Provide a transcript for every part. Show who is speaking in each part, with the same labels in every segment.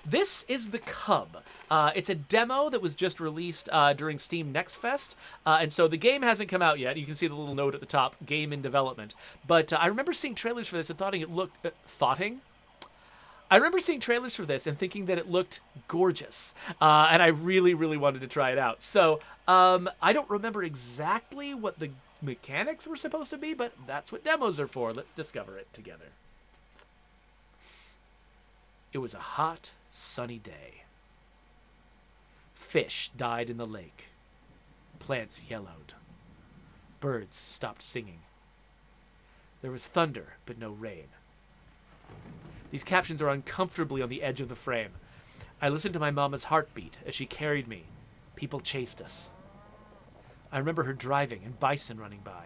Speaker 1: This is the CUB. It's a demo that was just released during Steam Next Fest, and so the game hasn't come out yet. You can see the little note at the top, game in development. But I remember seeing trailers for this and thoughting it looked... I remember seeing trailers for this and thinking that it looked gorgeous, and I really, really wanted to try it out. So I don't remember exactly what the mechanics were supposed to be, but that's what demos are for. Let's discover it together. It was a hot, sunny day. Fish died in the lake. Plants yellowed. Birds stopped singing. There was thunder, but no rain. These captions are uncomfortably on the edge of the frame. I listened to my mama's heartbeat as she carried me. People chased us. I remember her driving and bison running by.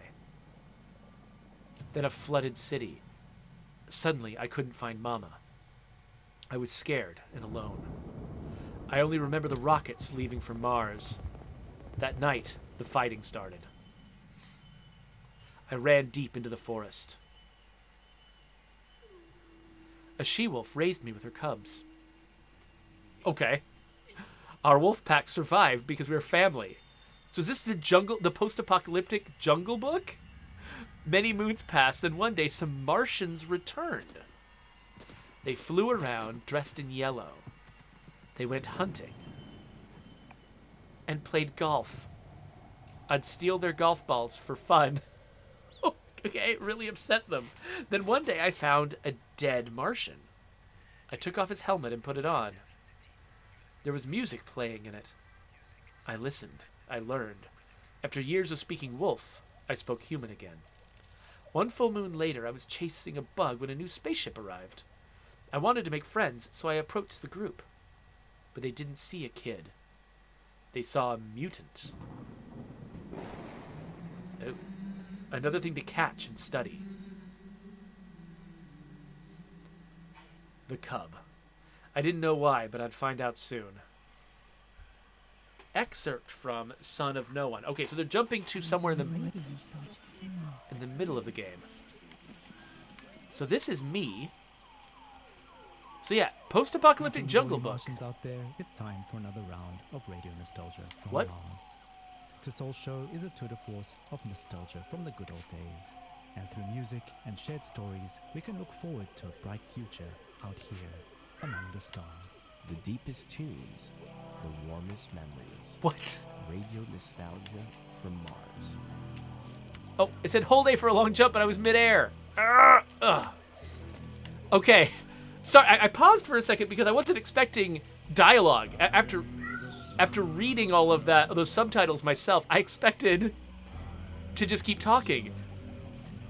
Speaker 1: Then a flooded city. Suddenly, I couldn't find Mama. I was scared and alone. I only remember the rockets leaving from Mars. That night, the fighting started. I ran deep into the forest. A she-wolf raised me with her cubs. Okay. Our wolf pack survived because we were family. So is this the post-apocalyptic Jungle Book? Many moons passed, and one day some Martians returned. They flew around dressed in yellow. They went hunting and played golf. I'd steal their golf balls for fun. Okay, it really upset them. Then one day I found a dead Martian. I took off his helmet and put it on. There was music playing in it. I listened. I learned. After years of speaking wolf, I spoke human again. One full moon later, I was chasing a bug when a new spaceship arrived. I wanted to make friends, so I approached the group. But they didn't see a kid. They saw a mutant. Oh. Another thing to catch and study. The CUB. I didn't know why, but I'd find out soon. Excerpt from Son of No One. Okay, so they're jumping to somewhere in the middle of the game. So this is me. So yeah, post-apocalyptic Jungle Book.
Speaker 2: Out there, it's time for another round of radio nostalgia from
Speaker 1: What?
Speaker 2: Mars. This show is a tour de force of nostalgia from the good old days. And through music and shared stories, we can look forward to a bright future out here among the stars.
Speaker 3: The deepest tunes, the warmest memories.
Speaker 1: What?
Speaker 3: Radio nostalgia from Mars.
Speaker 1: Oh, it said hold A for a long jump, but I was midair. Ugh. Okay. Sorry, I paused for a second because I wasn't expecting dialogue. After reading all of those subtitles myself, I expected to just keep talking.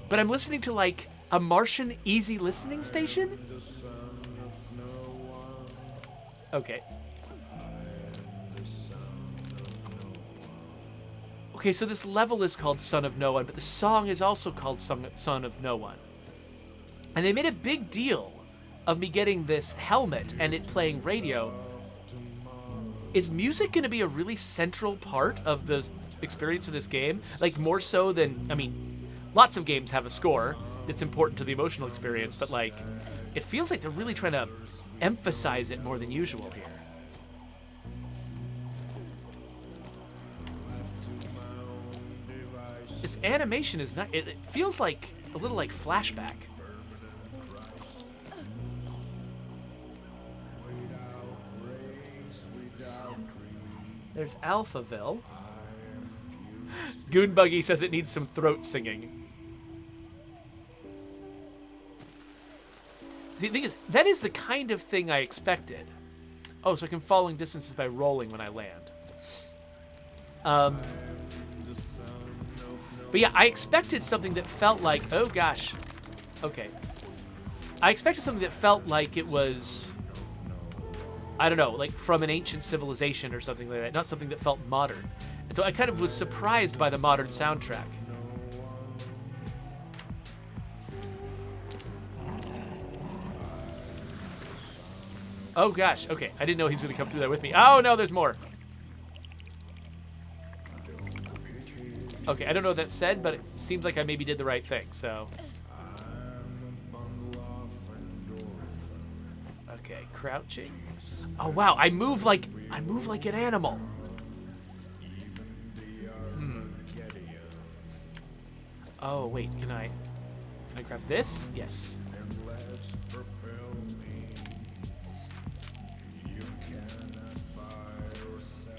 Speaker 1: But I'm listening to like a Martian easy listening station? Okay. Okay, so this level is called Son of No One, but the song is also called Son of No One. And they made a big deal of me getting this helmet and it playing radio. Is music going to be a really central part of the experience of this game? Like, more so than, I mean, lots of games have a score that's important to the emotional experience, but, like, it feels like they're really trying to emphasize it more than usual here. This animation is not, it feels like a little like flashback. There's Alphaville. Goonbuggy says it needs some throat singing. The thing is, that is the kind of thing I expected. Oh, so I can fall in distances by rolling when I land. But yeah, I expected something that felt like, oh gosh. Okay. I expected something that felt like it was, I don't know, like from an ancient civilization or something like that, not something that felt modern. And so I kind of was surprised by the modern soundtrack. Oh gosh, okay. I didn't know he was going to come through there with me. Oh no, there's more. Okay, I don't know what that said, but it seems like I maybe did the right thing, so. Okay, crouching. Oh wow, I move like an animal. Oh wait, can I grab this? Yes.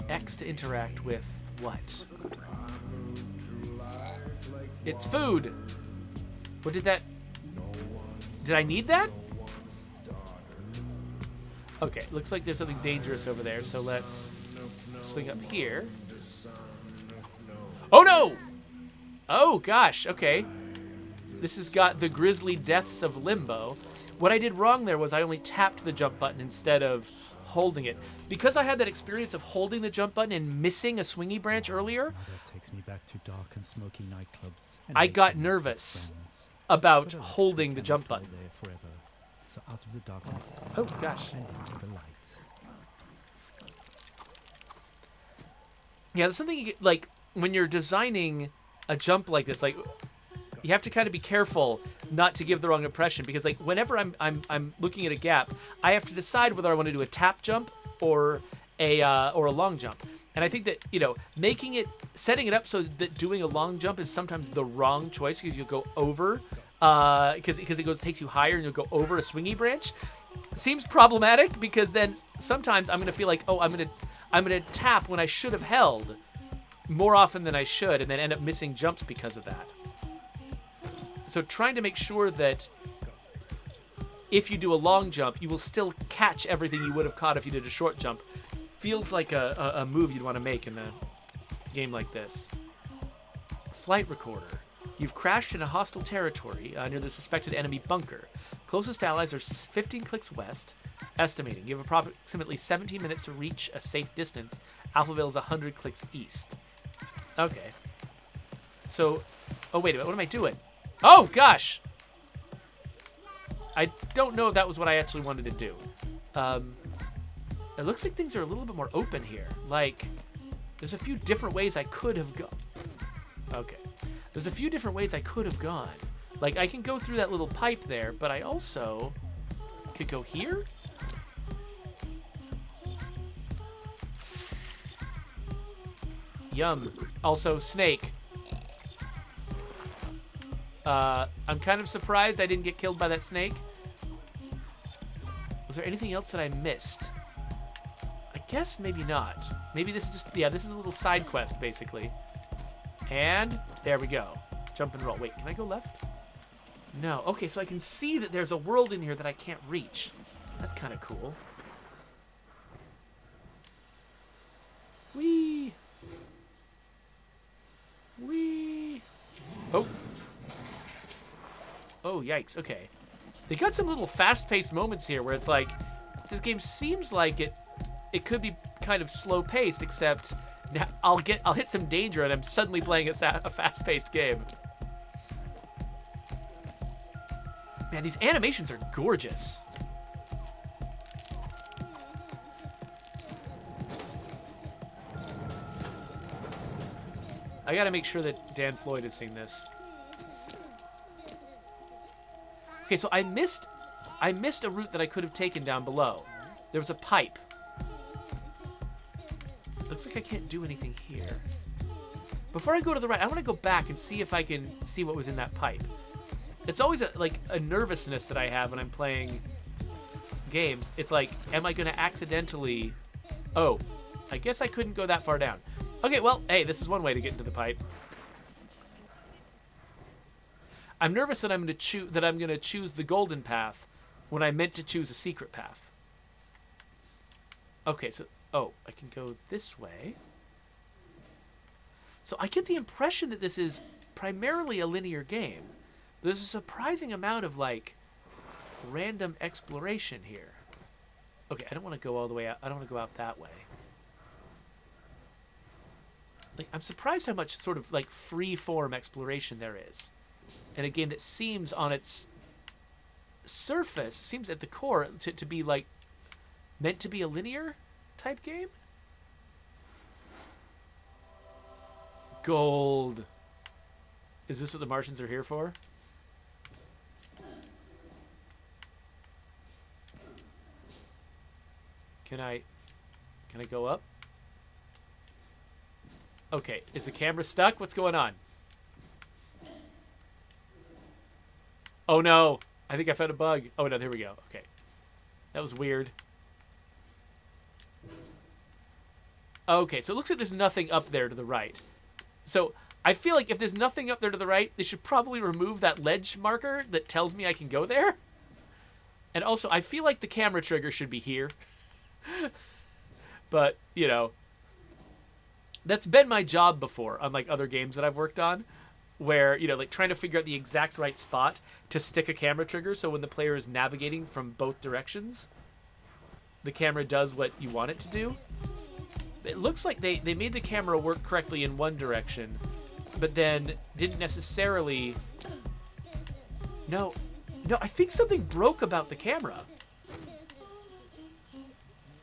Speaker 1: X to interact with what? It's food. What did that? Did I need that? Okay, looks like there's something dangerous over there, so let's swing up here. Oh no! Oh gosh, okay. This has got the grisly depths of limbo. What I did wrong there was I only tapped the jump button instead of holding it. Because I had that experience of holding the jump button and missing a swingy branch earlier,
Speaker 2: Now that takes me back to dark and smoky nightclubs. And
Speaker 1: I
Speaker 2: late
Speaker 1: got
Speaker 2: dinners with
Speaker 1: nervous
Speaker 2: friends.
Speaker 1: about
Speaker 2: But alas, we
Speaker 1: holding the
Speaker 2: cannot
Speaker 1: jump
Speaker 2: dwell
Speaker 1: button.
Speaker 2: there forever. So out of the darkness
Speaker 1: Oh gosh.
Speaker 2: and into the light.
Speaker 1: Yeah, there's something you get, like when you're designing a jump like this, like you have to kind of be careful not to give the wrong impression, because like whenever I'm looking at a gap, I have to decide whether I want to do a tap jump or a long jump. And I think that, you know, setting it up so that doing a long jump is sometimes the wrong choice, because you'll go over because it takes you higher and you'll go over a swingy branch. Seems problematic, because then sometimes I'm going to feel like, oh, I'm going to tap when I should have held more often than I should, and then end up missing jumps because of that. So trying to make sure that if you do a long jump, you will still catch everything you would have caught if you did a short jump feels like a move you'd want to make in a game like this. Flight recorder. You've crashed in a hostile territory near the suspected enemy bunker. Closest allies are 15 clicks west. Estimating. You have approximately 17 minutes to reach a safe distance. Alphaville is 100 clicks east. Okay. So, oh wait a minute, what am I doing? Oh gosh! I don't know if that was what I actually wanted to do. It looks like things are a little bit more open here. Like, there's a few different ways I could have gone. Okay. There's a few different ways I could have gone. Like, I can go through that little pipe there, but I also could go here? Yum. Also, snake. I'm kind of surprised I didn't get killed by that snake. Was there anything else that I missed? I guess maybe not. Maybe this is just, yeah, this is a little side quest, basically. And there we go. Jump and roll. Wait, can I go left? No. Okay, so I can see that there's a world in here that I can't reach. That's kind of cool. Whee! Whee! Oh. Oh, yikes. Okay. They got some little fast-paced moments here where it's like, this game seems like it could be kind of slow-paced, except now I'll hit some danger and I'm suddenly playing a fast-paced game. Man, these animations are gorgeous. I gotta make sure that Dan Floyd has seen this. Okay, so I missed a route that I could have taken down below. There was a pipe. Looks like I can't do anything here. Before I go to the right, I want to go back and see if I can see what was in that pipe. It's always a nervousness that I have when I'm playing games. It's like, am I going to accidentally... Oh, I guess I couldn't go that far down. Okay, well, hey, this is one way to get into the pipe. I'm nervous that I'm going to choose the golden path when I meant to choose a secret path. Okay, so I can go this way. So I get the impression that this is primarily a linear game. There's a surprising amount of like random exploration here. Okay, I don't want to go all the way out. I don't want to go out that way. Like, I'm surprised how much sort of like free form exploration there is in a game that seems on its surface, seems at the core to be like meant to be a linear type game. Gold. Is this what the Martians are here for? Can I go up? Okay, is the camera stuck? What's going on? Oh no, I think I found a bug. Oh no, there we go. Okay, that was weird. Okay, so it looks like there's nothing up there to the right. So I feel like if there's nothing up there to the right, they should probably remove that ledge marker that tells me I can go there. And also, I feel like the camera trigger should be here. But, you know, that's been my job before on, like, other games that I've worked on, where, you know, like, trying to figure out the exact right spot to stick a camera trigger so when the player is navigating from both directions, the camera does what you want it to do. It looks like they made the camera work correctly in one direction, but then didn't necessarily... No, I think something broke about the camera.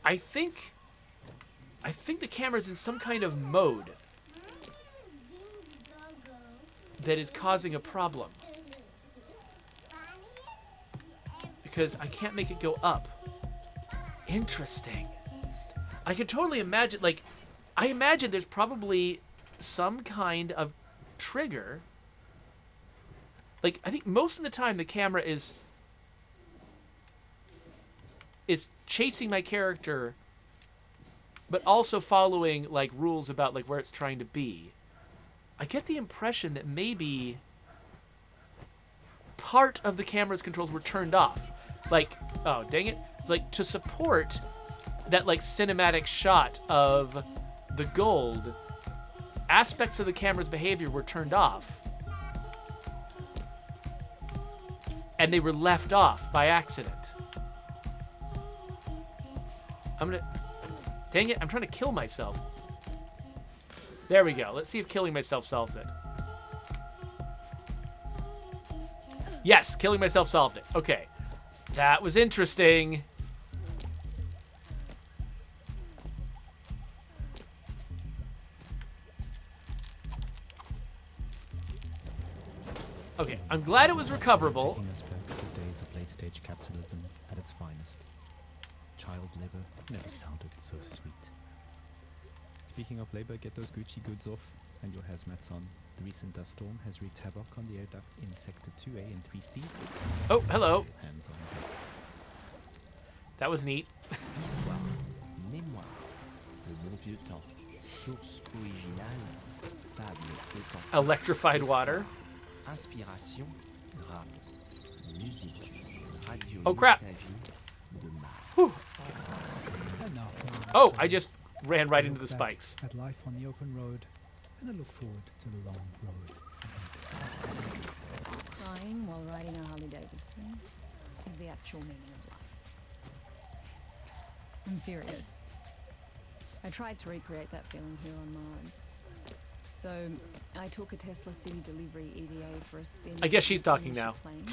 Speaker 1: I think the camera's in some kind of mode that is causing a problem. Because I can't make it go up. Interesting. I could totally imagine, like, I imagine there's probably some kind of trigger. Like, I think most of the time the camera is chasing my character, but also following, like, rules about, like, where it's trying to be. I get the impression that maybe part of the camera's controls were turned off. Like, oh, dang it. It's like, to support that, like, cinematic shot of the gold, aspects of the camera's behavior were turned off. And they were left off by accident. Dang it, I'm trying to kill myself. There we go. Let's see if killing myself solves it. Yes, killing myself solved it. Okay. That was interesting. Okay, I'm glad it was recoverable.
Speaker 2: Taking us back to the days of late-stage capitalism at its finest. Child labor never sounded so sweet. Speaking of labor, get those Gucci goods off and your hazmats on. The recent dust storm has wreaked havoc on the air duct in Sector 2A and 3C.
Speaker 1: Oh, hello.
Speaker 2: Hands on.
Speaker 1: That was neat.
Speaker 3: Histoire, mémoire, le bon vieux temps, source originale, fable authentique.
Speaker 1: Electrified water.
Speaker 3: Inspiration, rap, musique, radio.
Speaker 1: Oh, crap.
Speaker 3: De mar.
Speaker 1: Whew.
Speaker 2: And now for
Speaker 1: Oh, I just ran right into the
Speaker 2: look back
Speaker 1: spikes.
Speaker 2: at life on the open road, and I look forward to the long road.
Speaker 4: Crying while riding a Harley Davidson is the actual meaning of life. I'm serious. I tried to recreate that feeling here on Mars. So I took a Tesla City Delivery EVA for a spin.
Speaker 1: I guess she's talking
Speaker 4: in
Speaker 1: now.
Speaker 4: planes.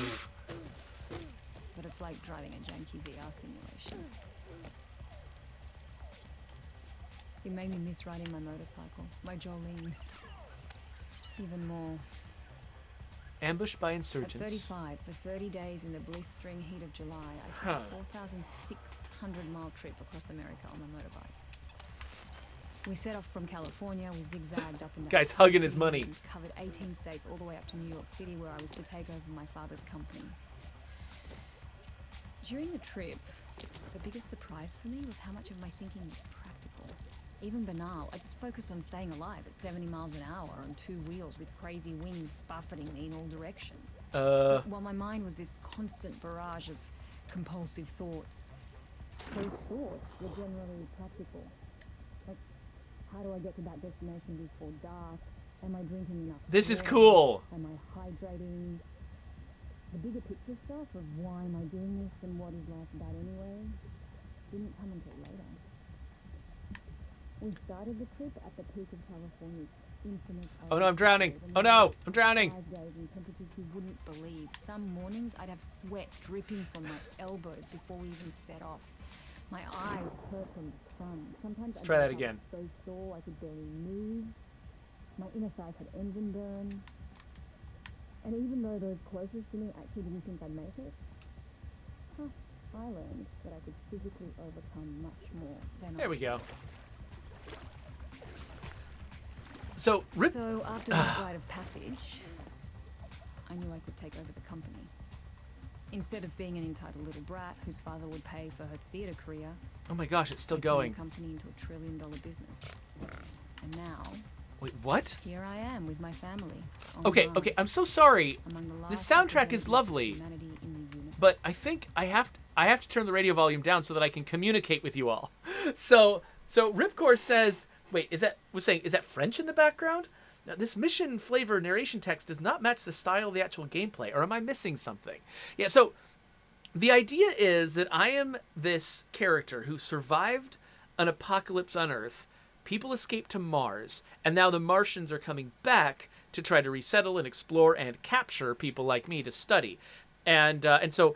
Speaker 4: But it's like driving a janky VR simulation. It made me miss riding my motorcycle, my Jolene, even more.
Speaker 1: Ambushed by
Speaker 4: At
Speaker 1: insurgents.
Speaker 4: 35, for 30 days in the blistering heat of July, I took a 4,600-mile trip across America on my motorbike. We set off from California, we zigzagged up and down.
Speaker 1: Guy's hugging his money.
Speaker 4: and covered 18 states all the way up to New York City, where I was to take over my father's company. During the trip, the biggest surprise for me was how much of my thinking was practical. Even banal. I just focused on staying alive at 70 miles an hour on two wheels with crazy winds buffeting me in all directions. So while my mind was this constant barrage of compulsive thoughts, those thoughts were generally practical. Like, how do I get to that destination before dark? Am I drinking enough
Speaker 1: This is
Speaker 4: water?
Speaker 1: cool.
Speaker 4: Am I hydrating? The bigger picture stuff of why am I doing this and what is life about anyway didn't come until later. We started the trip at the peak of California's infamous...
Speaker 1: Oh no, I'm drowning. Oh no, I'm drowning.
Speaker 4: 5 days in temperatures you wouldn't believe. Some mornings I'd have sweat dripping from my elbows before we even set off. My eyes hurt from the sun. Sometimes
Speaker 1: Let's try that again.
Speaker 4: So sore I could barely move. My inner thighs had engine burn. And even though those closest to me actually didn't think I'd make it, I learned that I could physically overcome much more than
Speaker 1: There we go. So, Rip...
Speaker 4: So after that rite of passage, I knew I could take over the company. Instead of being an entitled little brat whose father would pay for her theatre career,
Speaker 1: Oh my gosh, it's still
Speaker 4: I turned
Speaker 1: going.
Speaker 4: the company into a $1 trillion business. And now,
Speaker 1: Wait, what?
Speaker 4: here I am with my family. On
Speaker 1: Okay,
Speaker 4: Mars,
Speaker 1: okay, I'm so sorry.
Speaker 4: among the
Speaker 1: The
Speaker 4: last
Speaker 1: soundtrack is
Speaker 4: representatives of
Speaker 1: lovely,
Speaker 4: humanity in the universe.
Speaker 1: but I think I have to turn the radio volume down so that I can communicate with you all. So Ripcore says, wait, is that French in the background? Now, this mission flavor narration text does not match the style of the actual gameplay, or am I missing something? Yeah, so the idea is that I am this character who survived an apocalypse on Earth. People escaped to Mars, and now the Martians are coming back to try to resettle and explore and capture people like me to study. And so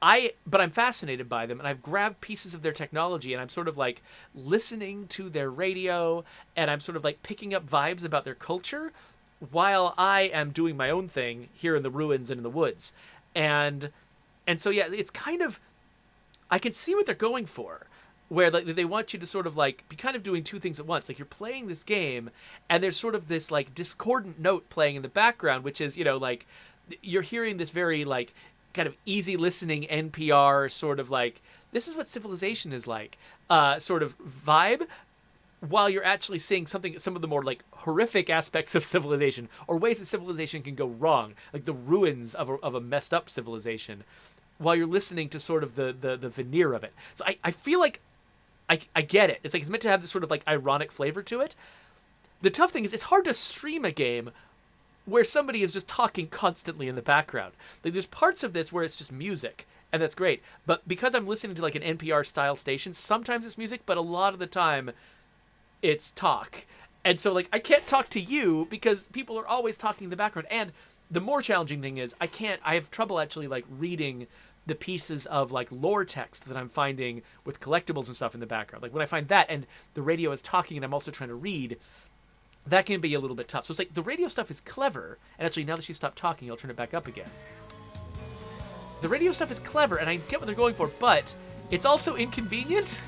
Speaker 1: but I'm fascinated by them, and I've grabbed pieces of their technology, and I'm sort of like listening to their radio, and I'm sort of like picking up vibes about their culture while I am doing my own thing here in the ruins and in the woods. And so, yeah, it's kind of, I can see what they're going for, where like they want you to sort of like be kind of doing two things at once. Like you're playing this game, and there's sort of this like discordant note playing in the background, which is, like you're hearing this very like kind of easy listening NPR sort of like, this is what civilization is like, sort of vibe, while you're actually seeing some of the more like horrific aspects of civilization, or ways that civilization can go wrong, like the ruins of a messed up civilization, while you're listening to sort of the veneer of it. So I feel like I get it. It's like it's meant to have this sort of like ironic flavor to it. The tough thing is it's hard to stream a game where somebody is just talking constantly in the background. Like there's parts of this where it's just music, and that's great. But because I'm listening to like an NPR style station, sometimes it's music, but a lot of the time it's talk. And so like I can't talk to you because people are always talking in the background. And the more challenging thing is I have trouble actually like reading the pieces of like lore text that I'm finding with collectibles and stuff in the background. Like when I find that and the radio is talking and I'm also trying to read, that can be a little bit tough. So it's like the radio stuff is clever, and actually now that she stopped talking, I'll turn it back up again. The radio stuff is clever, and I get what they're going for, but it's also inconvenient.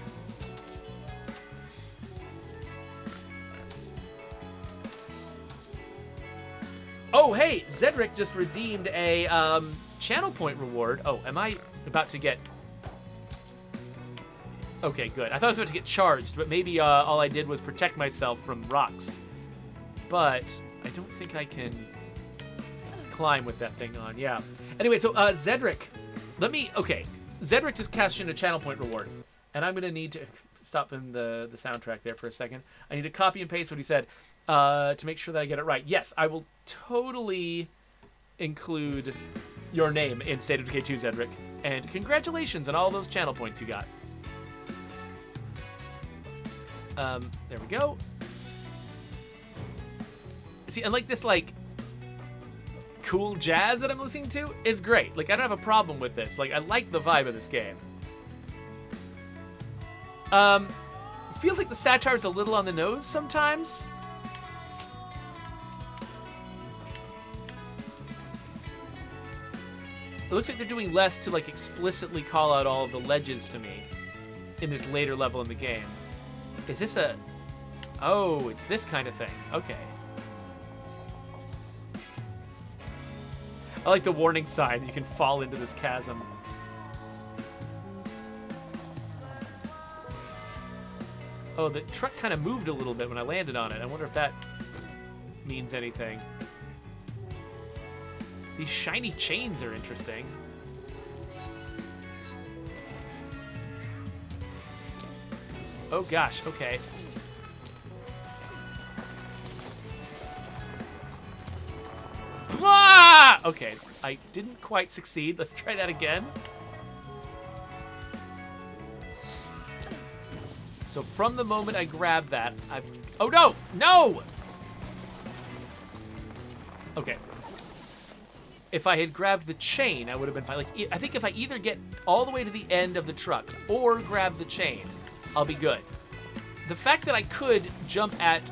Speaker 1: Oh, hey, Zedric just redeemed a channel point reward. Oh, am I about to get... Okay, good. I thought I was about to get charged, but maybe all I did was protect myself from rocks. But I don't think I can climb with that thing on. Yeah. Anyway, so Zedric, okay. Zedric just cashed in a channel point reward, and I'm gonna need to stop in the soundtrack there for a second. I need to copy and paste what he said to make sure that I get it right. Yes, I will totally include your name in State of Decay 2, Zedric, and congratulations on all those channel points you got. There we go. See, and like this, like, cool jazz that I'm listening to is great. Like, I don't have a problem with this. Like, I like the vibe of this game. Feels like the satire is a little on the nose sometimes. It looks like they're doing less to, like, explicitly call out all of the ledges to me in this later level in the game. Is this a... Oh, it's this kind of thing. Okay. I like the warning sign. You can fall into this chasm. Oh, the truck kind of moved a little bit when I landed on it. I wonder if that means anything. These shiny chains are interesting. Oh gosh, okay. Ah! Okay, I didn't quite succeed. Let's try that again. So from the moment I grabbed that, oh no! No! Okay. If I had grabbed the chain, I would have been fine. Like, I think if I either get all the way to the end of the truck or grab the chain, I'll be good. The fact that I could jump at...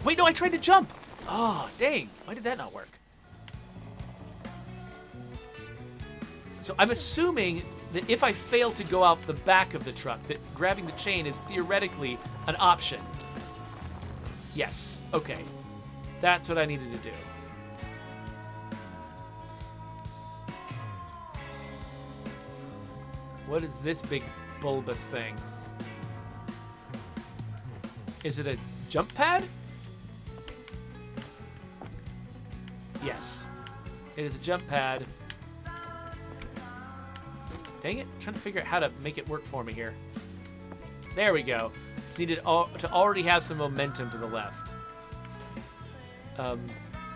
Speaker 1: Wait, no, I tried to jump! Oh, dang. Why did that not work? So I'm assuming that if I fail to go out the back of the truck, that grabbing the chain is theoretically an option. Yes. Okay. That's what I needed to do. What is this big bulbous thing? Is it a jump pad? Yes. It is a jump pad. Dang it. I'm trying to figure out how to make it work for me here. There we go. Just needed to already have some momentum to the left.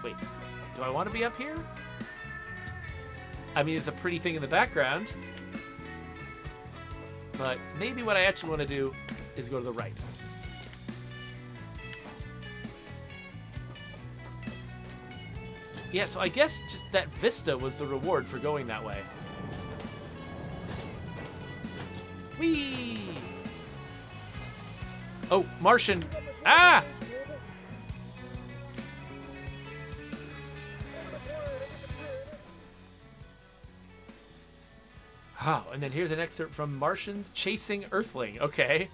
Speaker 1: Wait. Do I want to be up here? I mean, it's a pretty thing in the background. But maybe what I actually want to do is go to the right. Yeah, so I guess just that vista was the reward for going that way. Whee! Oh, Martian. Ah! Oh, and then here's an excerpt from Martians Chasing Earthling. Okay.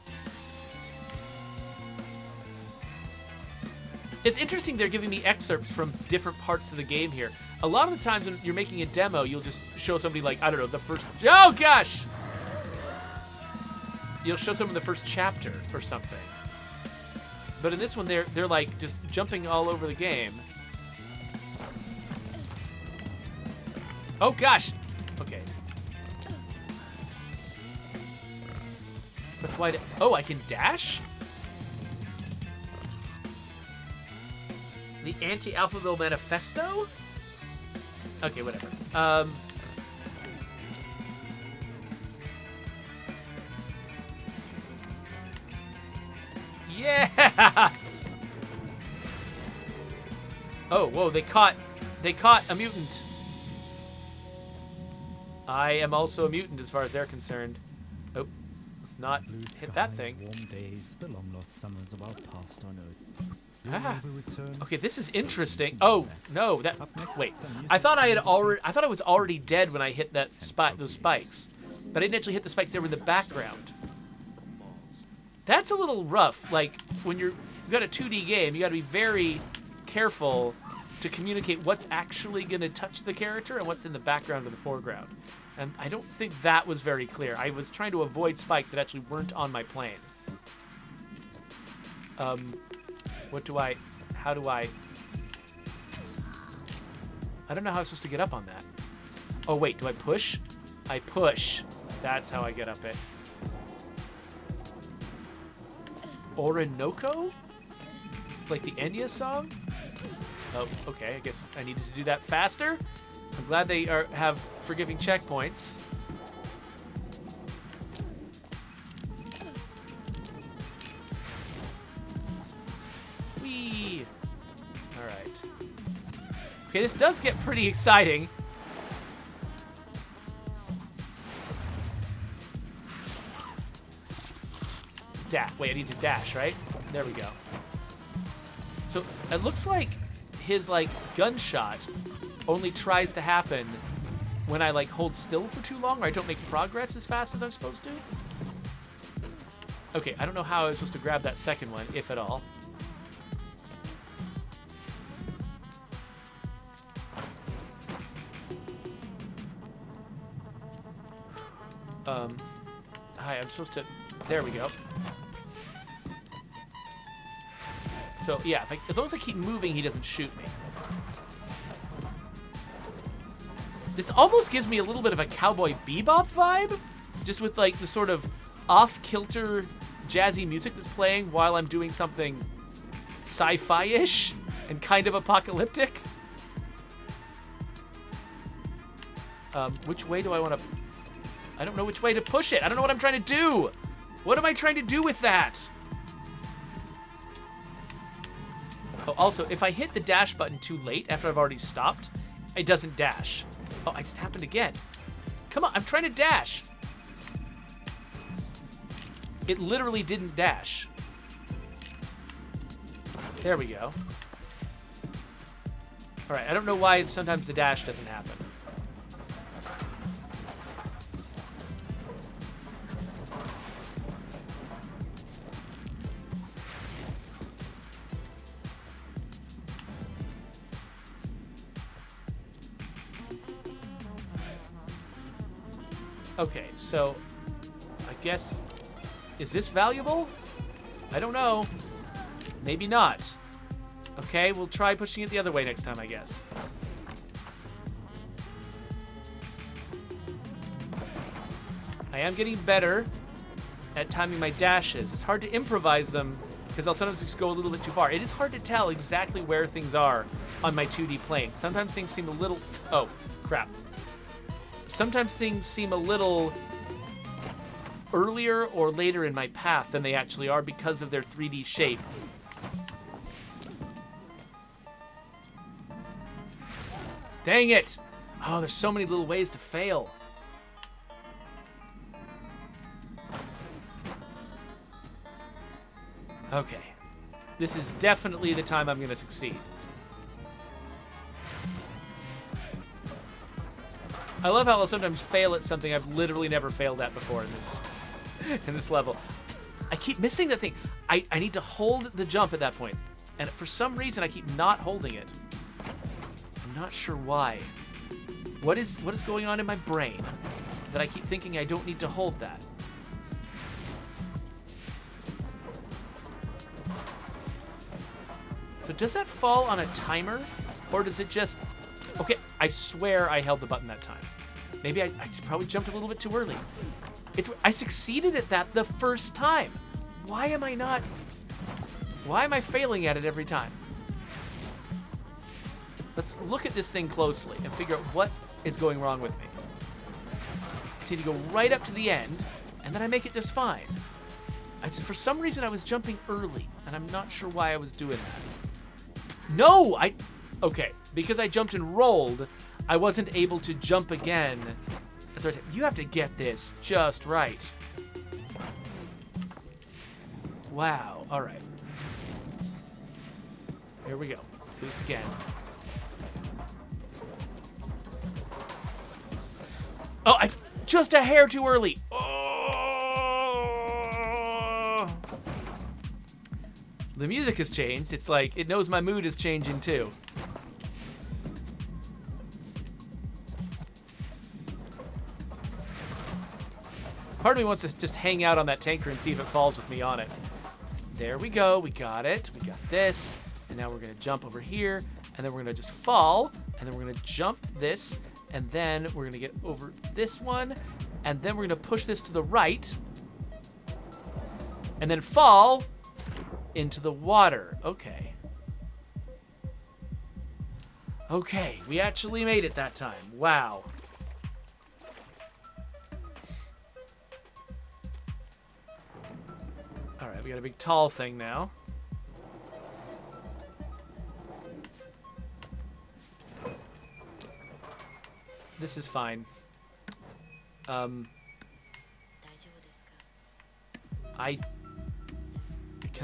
Speaker 1: It's interesting they're giving me excerpts from different parts of the game here. A lot of the times when you're making a demo, you'll just show somebody like, I don't know, the first... Oh, gosh! You'll show someone the first chapter or something. But in this one, they're like just jumping all over the game. Oh, gosh! Okay. That's why... Oh, I can dash? The Anti-Alphaville Manifesto? Okay, whatever. Yes! Oh, whoa, they caught a mutant. I am also a mutant as far as they're concerned. Oh, let's not hit that thing.
Speaker 2: Warm days, the long lost summers of our past on Earth.
Speaker 1: Ah. Okay, this is interesting. Oh no, that wait. I thought I was already dead when I hit that those spikes, but I didn't actually hit the spikes. They were in the background. That's a little rough. Like when you've got a 2D game, you got to be very careful to communicate what's actually going to touch the character and what's in the background or the foreground. And I don't think that was very clear. I was trying to avoid spikes that actually weren't on my plane. How do I don't know how I'm supposed to get up on that. Oh, wait, do I push? I push. That's how I get up it. Orinoco? Like the Enya song? Oh, okay, I guess I needed to do that faster. I'm glad they have forgiving checkpoints. Whee! Alright. Okay, this does get pretty exciting. Wait, I need to dash, right? There we go. So it looks like his gunshot only tries to happen when I hold still for too long, or I don't make progress as fast as I'm supposed to. Okay, I don't know how I was supposed to grab that second one, if at all. Hi, I'm supposed to... There we go. So, yeah, as long as I keep moving, he doesn't shoot me. This almost gives me a little bit of a Cowboy Bebop vibe, just with, the sort of off-kilter jazzy music that's playing while I'm doing something sci-fi-ish and kind of apocalyptic. Which way do I want to... I don't know which way to push it. I don't know what I'm trying to do. What am I trying to do with that? Oh, also, if I hit the dash button too late after I've already stopped, it doesn't dash. Oh, it just happened again. Come on, I'm trying to dash. It literally didn't dash. There we go. All right, I don't know why sometimes the dash doesn't happen. Okay, so I guess, is this valuable? I don't know. Maybe not. Okay, we'll try pushing it the other way next time, I guess. I am getting better at timing my dashes. It's hard to improvise them because I'll sometimes just go a little bit too far. It is hard to tell exactly where things are on my 2D plane. Sometimes things seem a little... Oh, crap. Sometimes things seem a little earlier or later in my path than they actually are because of their 3D shape. Dang it! Oh, there's so many little ways to fail. Okay. This is definitely the time I'm going to succeed. I love how I'll sometimes fail at something I've literally never failed at before in this level. I keep missing that thing. I need to hold the jump at that point. And for some reason, I keep not holding it. I'm not sure why. What is going on in my brain that I keep thinking I don't need to hold that? So does that fall on a timer? Or does it just... Okay, I swear I held the button that time. Maybe I probably jumped a little bit too early. I succeeded at that the first time. Why am I failing at it every time? Let's look at this thing closely and figure out what is going wrong with me. I need to go right up to the end, and then I make it just fine. For some reason, I was jumping early, and I'm not sure why I was doing that. No! Okay, because I jumped and rolled, I wasn't able to jump again. You have to get this just right. Wow, all right. Here we go. Do this again. Oh, I just a hair too early. Oh. The music has changed. It's like it knows my mood is changing too. Part of me wants to just hang out on that tanker and see if it falls with me on it. There we go. We got it. We got this. And now we're going to jump over here. And then we're going to just fall. And then we're going to jump this. And then we're going to get over this one. And then we're going to push this to the right. And then fall into the water. Okay. Okay. We actually made it that time. Wow. All right, we got a big tall thing now. This is fine. Can I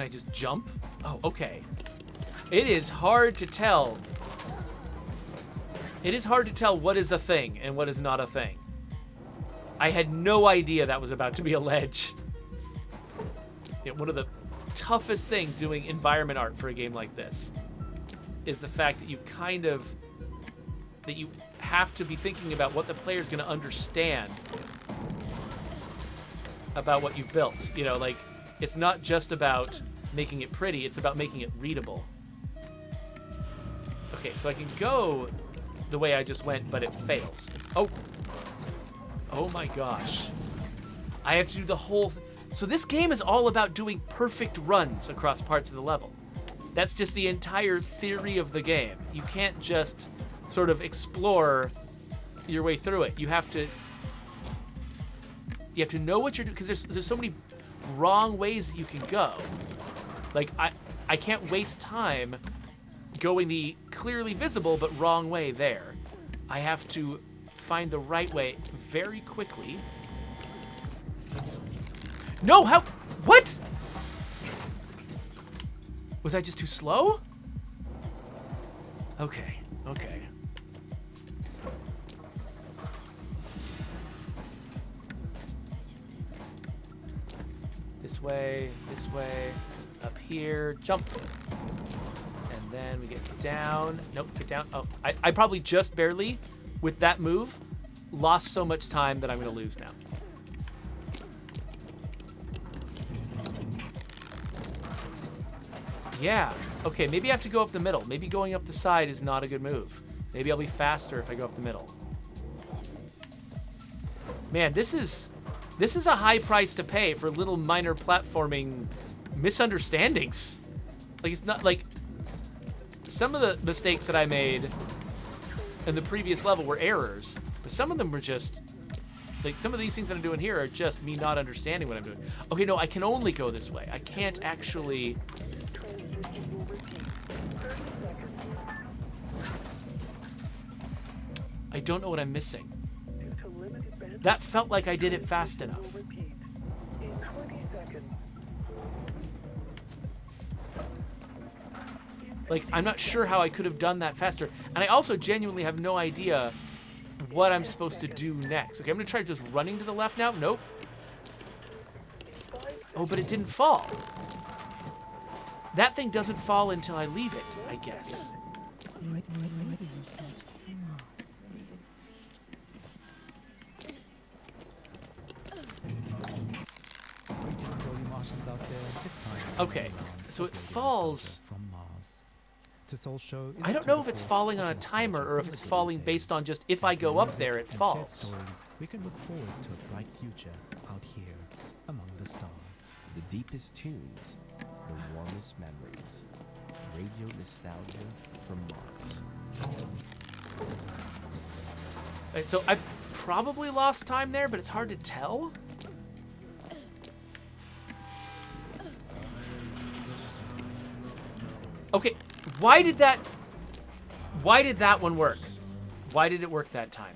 Speaker 1: just jump? Oh, okay. It is hard to tell. It is hard to tell what is a thing and what is not a thing. I had no idea that was about to be a ledge. Yeah, one of the toughest things doing environment art for a game like this is the fact that you have to be thinking about what the player is going to understand about what you've built. You know, like, it's not just about making it pretty, it's about making it readable. Okay, so I can go the way I just went, but it fails. Oh my gosh. I have to do the whole So this game is all about doing perfect runs across parts of the level. That's just the entire theory of the game. You can't just sort of explore your way through it. You have to know what you're doing, because there's so many wrong ways that you can go. Like, I can't waste time going the clearly visible but wrong way there. I have to find the right way very quickly. No, how? What? Was I just too slow? Okay. This way, up here, jump. And then we get down. Nope, get down. Oh, I probably just barely, with that move, lost so much time that I'm gonna lose now. Yeah. Okay, maybe I have to go up the middle. Maybe going up the side is not a good move. Maybe I'll be faster if I go up the middle. Man, this is a high price to pay for little minor platforming misunderstandings. Like, it's not like some of the mistakes that I made in the previous level were errors, but some of them were just like some of these things that I'm doing here are just me not understanding what I'm doing. Okay, no, I can only go this way. I can't actually. I don't know what I'm missing. That felt like I did it fast enough. Like, I'm not sure how I could have done that faster. And I also genuinely have no idea what I'm supposed to do next. Okay, I'm going to try just running to the left now. Nope. Oh, but it didn't fall. That thing doesn't fall until I leave it, I guess.
Speaker 2: Greetings, all you Martians out there. It's time.
Speaker 1: Okay, so it falls.
Speaker 2: From Mars. Soul Show
Speaker 1: I don't know if it's falling on a timer or if it's falling based on just if I go up there, it falls.
Speaker 2: We can look forward to a bright future out here among the stars.
Speaker 3: The deepest tunes, the warmest memories. Radio nostalgia from Mars.
Speaker 1: Right, so I probably lost time there, but it's hard to tell. Okay, why did that one work? Why did it work that time?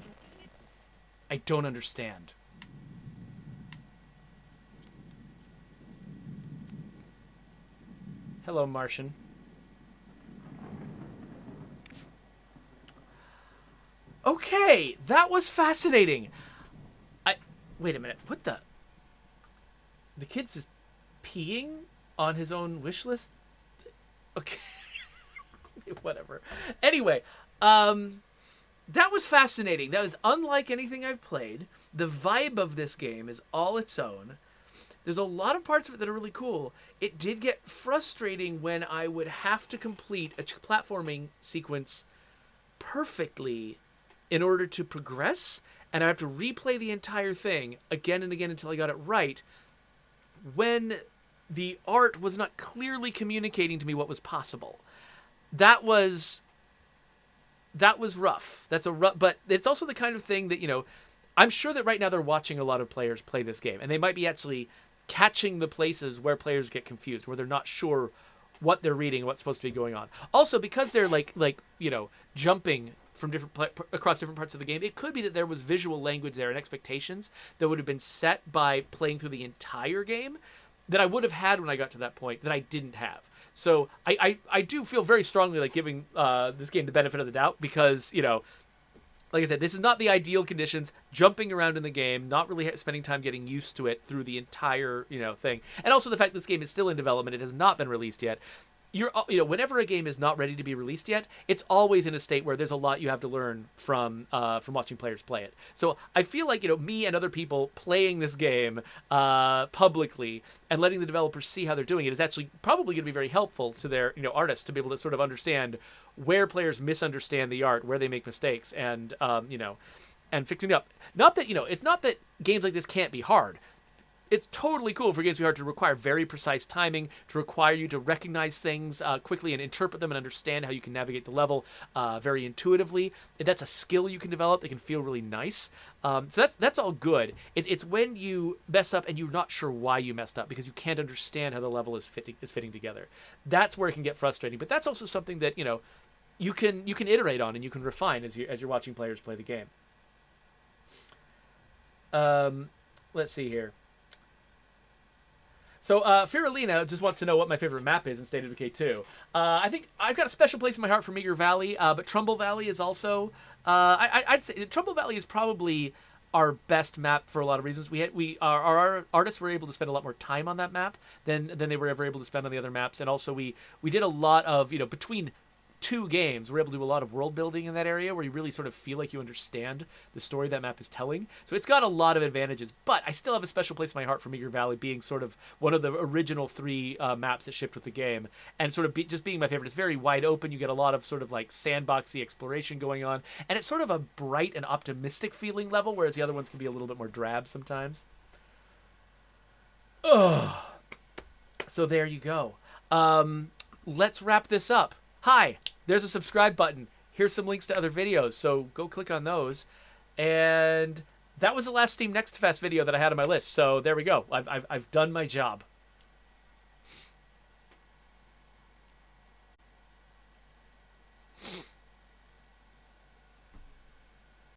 Speaker 1: I don't understand. Hello, Martian. Okay, that was fascinating. Wait a minute. What the? The kid's just peeing on his own wish list? Okay. Whatever. Anyway, that was fascinating. That was unlike anything I've played. The vibe of this game is all its own. There's a lot of parts of it that are really cool. It did get frustrating when I would have to complete a platforming sequence perfectly in order to progress, and I have to replay the entire thing again and again until I got it right, when the art was not clearly communicating to me what was possible. That was rough. That's a rough, but it's also the kind of thing that, you know, I'm sure that right now they're watching a lot of players play this game, and they might be actually catching the places where players get confused, where they're not sure what they're reading, what's supposed to be going on. Also, because they're like you know, jumping from across different parts of the game, it could be that there was visual language there and expectations that would have been set by playing through the entire game that I would have had when I got to that point that I didn't have. So I do feel very strongly like giving this game the benefit of the doubt, because, you know, like I said, this is not the ideal conditions, jumping around in the game, not really spending time getting used to it through the entire, you know, thing. And also the fact that this game is still in development, it has not been released yet. You know, whenever a game is not ready to be released yet, it's always in a state where there's a lot you have to learn from watching players play it. So I feel like, you know, me and other people playing this game publicly and letting the developers see how they're doing it is actually probably going to be very helpful to their, you know, artists to be able to sort of understand where players misunderstand the art, where they make mistakes, and you know, and fixing it up. Not that, you know, it's not that games like this can't be hard. It's totally cool for games to be hard to require very precise timing, to require you to recognize things quickly and interpret them and understand how you can navigate the level very intuitively. That's a skill you can develop that can feel really nice. So that's all good. It's when you mess up and you're not sure why you messed up because you can't understand how the level is fitting together. That's where it can get frustrating. But that's also something that, you know, you can iterate on and you can refine as you're watching players play the game. Let's see here. So, Firulina just wants to know what my favorite map is in State of Decay 2. I think I've got a special place in my heart for Meager Valley, but Trumbull Valley is also... I'd say Trumbull Valley is probably our best map for a lot of reasons. Our artists were able to spend a lot more time on that map than they were ever able to spend on the other maps, and also we did a lot of, you know, between 2 games, we're able to do a lot of world building in that area where you really sort of feel like you understand the story that map is telling. So it's got a lot of advantages, but I still have a special place in my heart for Meager Valley being sort of one of the original 3 maps that shipped with the game, and sort of just being my favorite. It's very wide open. You get a lot of sort of like sandboxy exploration going on, and it's sort of a bright and optimistic feeling level, whereas the other ones can be a little bit more drab sometimes. Oh, so there you go. Let's wrap this up. Hi, there's a subscribe button. Here's some links to other videos, so go click on those. And that was the last Steam Next Fest video that I had on my list, so there we go. I've done my job.